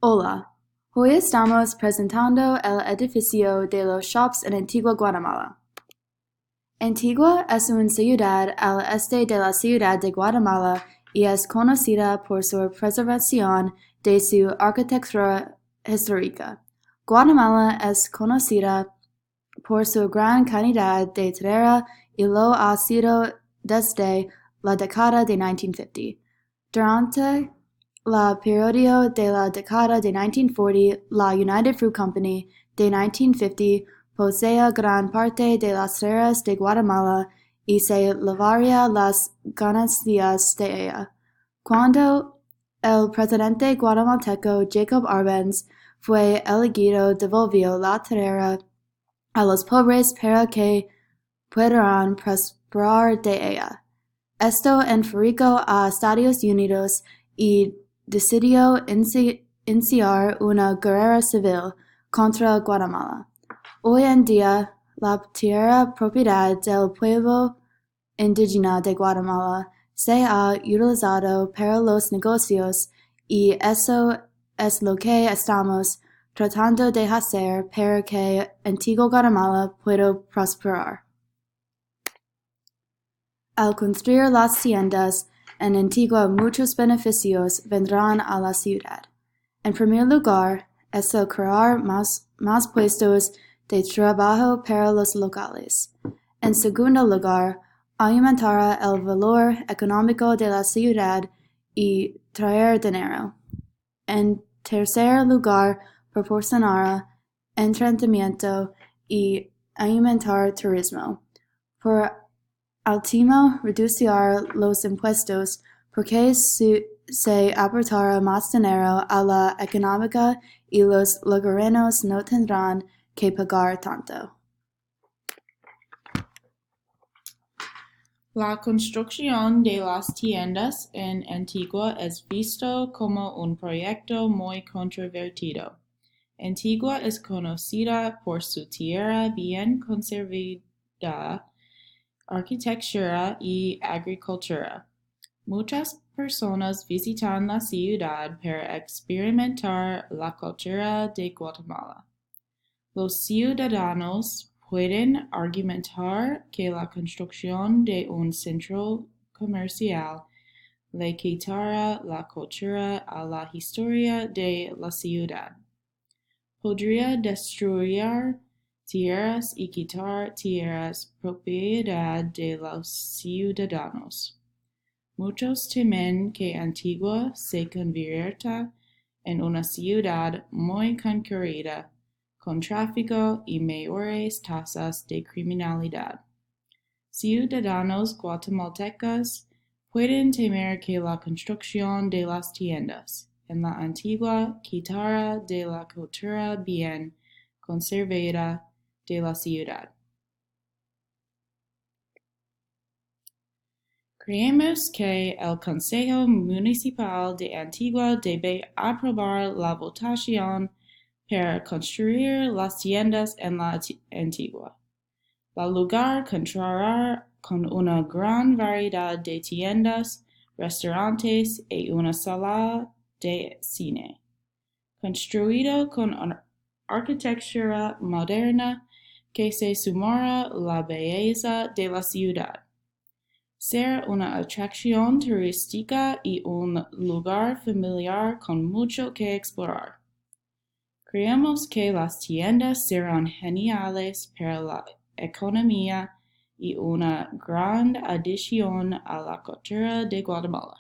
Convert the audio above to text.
Hola, hoy estamos presentando el edificio de los Shops en Antigua Guatemala. Antigua es una ciudad al este de la ciudad de Guatemala y es conocida por su preservación de su arquitectura histórica. Guatemala es conocida por su gran cantidad de tierra y lo ha sido desde la década de 1950. Durante la periodo de la década de 1940, la United Fruit Company de 1950 posee gran parte de las tierras de Guatemala y se llevaría las ganancias de ella. Cuando el presidente guatemalteco Jacob Arbenz fue elegido, devolvió la tierra a los pobres para que puedan prosperar de ella. Esto enfuricó a Estados Unidos y decidió iniciar una guerra civil contra Guatemala. Hoy en día, la tierra propiedad del pueblo indígena de Guatemala se ha utilizado para los negocios y eso es lo que estamos tratando de hacer para que Antigua Guatemala pueda prosperar. Al construir las tiendas en Antigua, muchos beneficios vendrán a la ciudad. En primer lugar, es el crear más puestos de trabajo para los locales. En segundo lugar, aumentará el valor económico de la ciudad y traer dinero. En tercer lugar, proporcionará entretenimiento y aumentar turismo. Por último, reducir los impuestos porque se aportará más dinero a la economía y los lugareños no tendrán que pagar tanto. La construcción de las tiendas en Antigua es visto como un proyecto muy controvertido. Antigua es conocida por su tierra bien conservada, arquitectura y agricultura. Muchas personas visitan la ciudad para experimentar la cultura de Guatemala. Los ciudadanos pueden argumentar que la construcción de un centro comercial le quitará la cultura a la historia de la ciudad. Podría destruir tierras y quitar tierras propiedad de los ciudadanos. Muchos temen que Antigua se convierta en una ciudad muy concurrida, con tráfico y mayores tasas de criminalidad. Ciudadanos guatemaltecos pueden temer que la construcción de las tiendas en la Antigua quitará de la cultura bien conservada de la ciudad. Creemos que el Consejo Municipal de Antigua debe aprobar la votación para construir las tiendas en la Antigua. El lugar contará con una gran variedad de tiendas, restaurantes y una sala de cine. Construido con una arquitectura moderna que se sumará la belleza de la ciudad. Ser una atracción turística y un lugar familiar con mucho que explorar. Creemos que las tiendas serán geniales para la economía y una gran adición a la cultura de Guatemala.